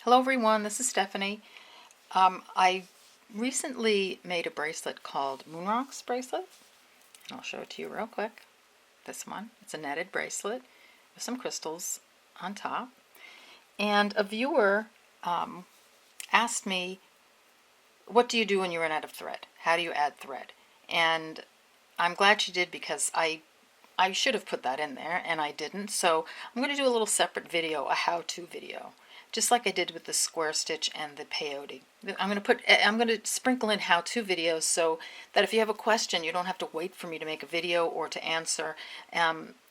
Hello everyone, this is Stephanie. I recently made a bracelet called Moon Rocks bracelet. And I'll show it to you real quick. This one. It's a netted bracelet with some crystals on top. And a viewer asked me, what do you do when you run out of thread? How do you add thread? And I'm glad she did because I should have put that in there and I didn't. So I'm going to do a little separate video, a how-to video, just like I did with the square stitch and the peyote. I'm going to sprinkle in how-to videos so that if you have a question, you don't have to wait for me to make a video or to answer.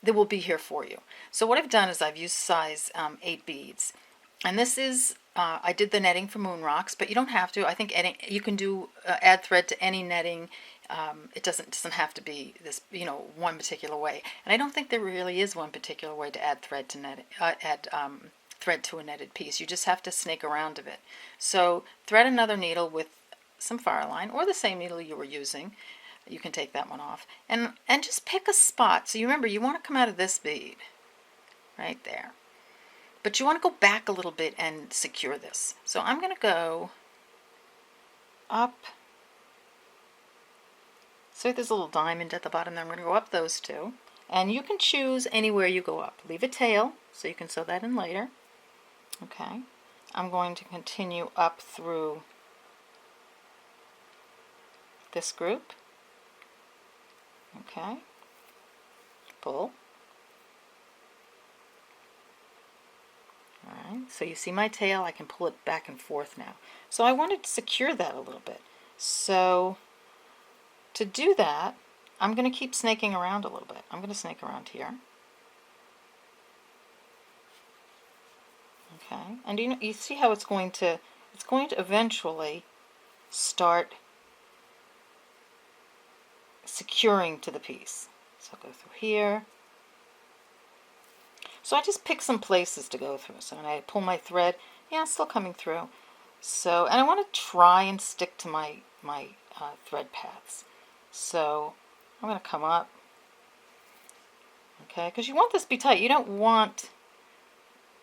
They will be here for you. So what I've done is I've used size 8 beads. And this is, I did the netting for Moon Rocks, but you don't have to. I think you can do add thread to any netting. It doesn't have to be this, one particular way. And I don't think there really is one particular way to add thread to thread to a netted piece. You just have to snake around a bit. So thread another needle with some fire line or the same needle you were using. You can take that one off and just pick a spot. So you remember you want to come out of this bead right there. But you want to go back a little bit and secure this. So I'm going to go up. So there's a little diamond at the bottom there. I'm going to go up those two. And you can choose anywhere you go up. Leave a tail so you can sew that in later. Okay. I'm going to continue up through this group. Okay. Pull. Alright, so you see my tail, I can pull it back and forth now. So I wanted to secure that a little bit. So to do that, I'm going to keep snaking around a little bit. I'm going to snake around here. Okay, and you see how it's going to eventually start securing to the piece. So I'll go through here. So I just pick some places to go through. So when I pull my thread, yeah, it's still coming through. So, and I want to try and stick to my thread paths. So I'm going to come up, okay, because you want this to be tight. You don't want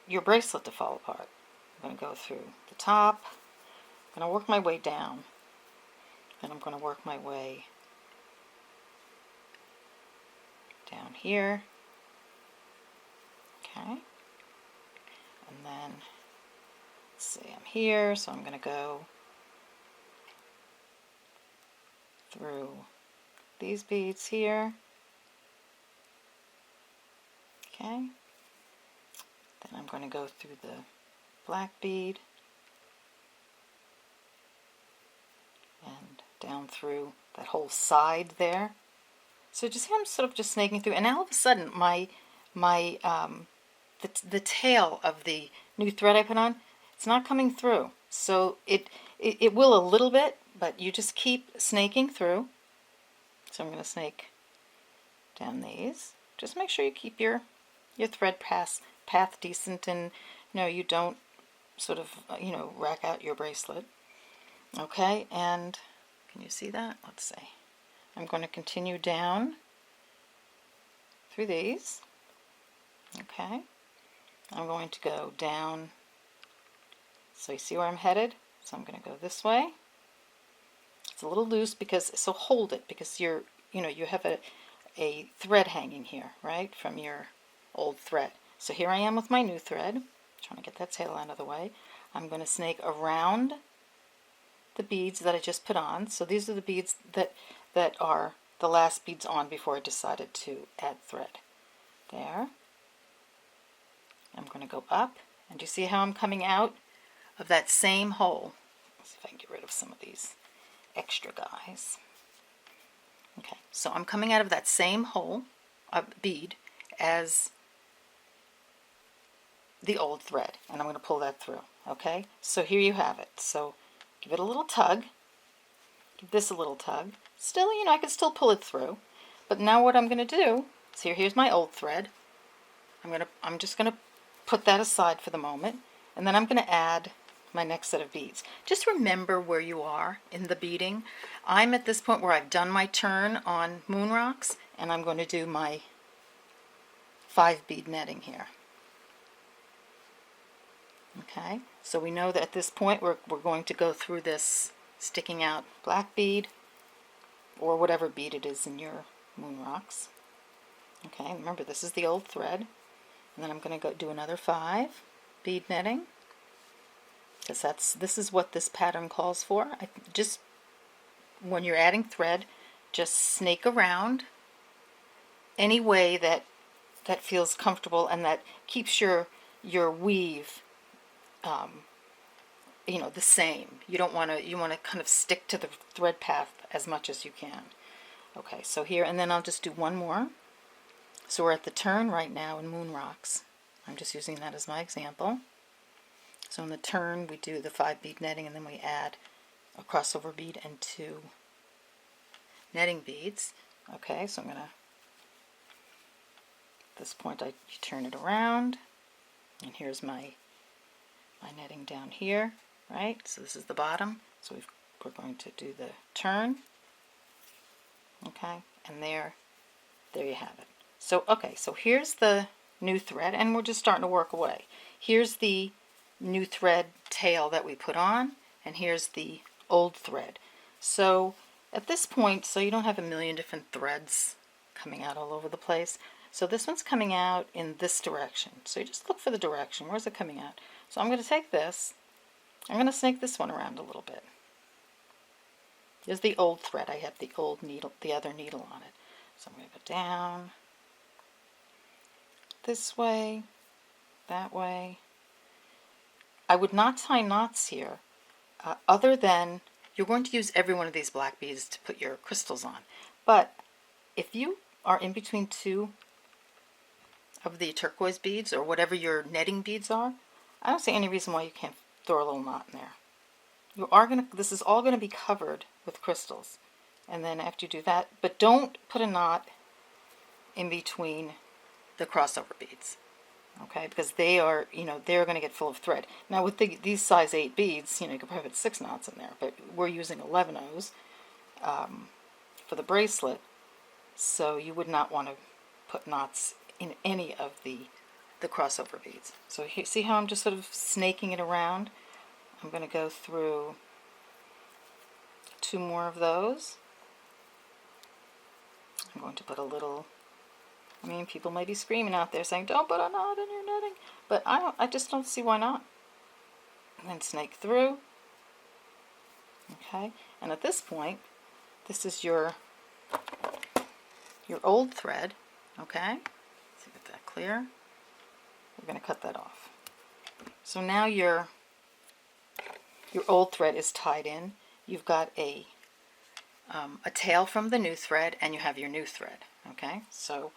your bracelet to fall apart. I'm going to go through the top. I'm going to work my way down. Then I'm going to work my way down here. Okay, and then let's see, I'm here, so I'm going to go through these beads here. Okay, then I'm going to go through the black bead and down through that whole side there. So just I'm sort of just snaking through, and now all of a sudden the tail of the new thread I put on, it's not coming through. So it will a little bit, but you just keep snaking through. So I'm going to snake down these. Just make sure you keep your thread path decent, and you don't sort of rack out your bracelet. Okay, and can you see that? Let's see. I'm going to continue down through these. Okay, I'm going to go down, so you see where I'm headed? So I'm going to go this way. It's a little loose so hold it, because you have a thread hanging here, right, from your old thread. So here I am with my new thread, trying to get that tail out of the way. I'm going to snake around the beads that I just put on. So these are the beads that are the last beads on before I decided to add thread. There. I'm going to go up, and you see how I'm coming out of that same hole. Let's see if I can get rid of some of these extra guys. Okay, so I'm coming out of that same hole, bead, as the old thread, and I'm going to pull that through. Okay, so here you have it. So give it a little tug, give this a little tug. Still, I can still pull it through, but now what I'm going to do is here's my old thread. I'm just going to put that aside for the moment, and then I'm going to add my next set of beads. Just remember where you are in the beading. I'm at this point where I've done my turn on Moon Rocks, and I'm going to do my 5 bead netting here. Okay, so we know that at this point we're going to go through this sticking out black bead, or whatever bead it is in your moon rocks. Okay, remember this is the old thread. And then I'm going to go do another 5 bead netting, because this is what this pattern calls for. Just when you're adding thread, just snake around any way that feels comfortable and that keeps your weave the same. You want to kind of stick to the thread path as much as you can. Okay, so here, and then I'll just do one more. So we're at the turn right now in moon rocks. I'm just using that as my example. So in the turn we do the 5 bead netting, and then we add a crossover bead and 2 netting beads. Okay, so I'm going to, at this point I turn it around, and here's my netting down here, right? So this is the bottom. So we're going to do the turn. Okay, and there you have it. So okay, so here's the new thread, and we're just starting to work away. Here's the new thread tail that we put on, and here's the old thread. So at this point, so you don't have a million different threads coming out all over the place. So this one's coming out in this direction. So you just look for the direction. Where's it coming out? So I'm going to take this, I'm going to snake this one around a little bit. There's the old thread. I have the old needle, the other needle on it. So I'm going to go down this way, that way. I would not tie knots here, other than you're going to use every one of these black beads to put your crystals on. But if you are in between 2 of the turquoise beads, or whatever your netting beads are, I don't see any reason why you can't throw a little knot in there. This is all going to be covered with crystals. And then after you do that, but don't put a knot in between the crossover beads, okay? Because they are, they're going to get full of thread. Now with these size 8 beads, you could probably put 6 knots in there, but we're using 11 O's for the bracelet, so you would not want to put knots in any of the crossover beads. So here, see how I'm just sort of snaking it around? I'm going to go through 2 more of those. I'm going to put a little, people may be screaming out there saying, don't put a knot in your netting, but I just don't see why not. And then snake through. Okay, and at this point, this is your old thread, okay? Let's get that clear. We're going to cut that off. So now your old thread is tied in. You've got a tail from the new thread, and you have your new thread. Okay, so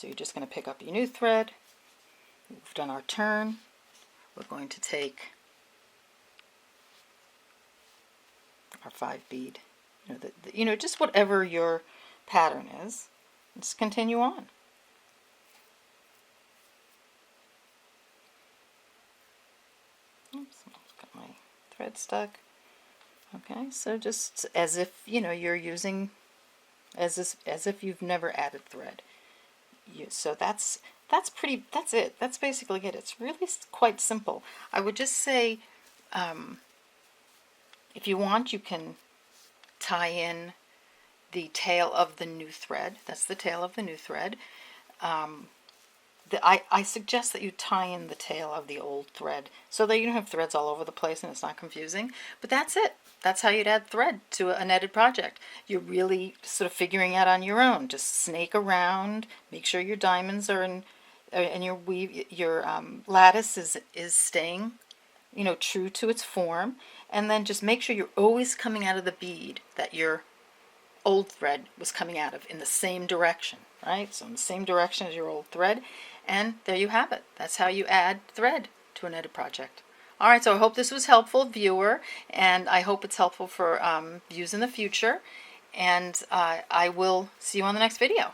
you're just going to pick up your new thread. We've done our turn. We're going to take our 5 bead, just whatever your pattern is. Just continue on. Oops, I've got my thread stuck. Okay, so just as if you're using, as if you've never added thread. So that's it. That's basically it. It's really quite simple. I would just say, if you want, you can tie in the tail of the new thread. That's the tail of the new thread. I suggest that you tie in the tail of the old thread so that you don't have threads all over the place and it's not confusing. But that's it. That's how you'd add thread to a netted project. You're really sort of figuring out on your own. Just snake around, make sure your diamonds are in, and your weave, your lattice is staying, true to its form, and then just make sure you're always coming out of the bead that your old thread was coming out of, in the same direction, right? So in the same direction as your old thread, and there you have it. That's how you add thread to a netted project. All right, so I hope this was helpful, viewer, and I hope it's helpful for views in the future, and I will see you on the next video.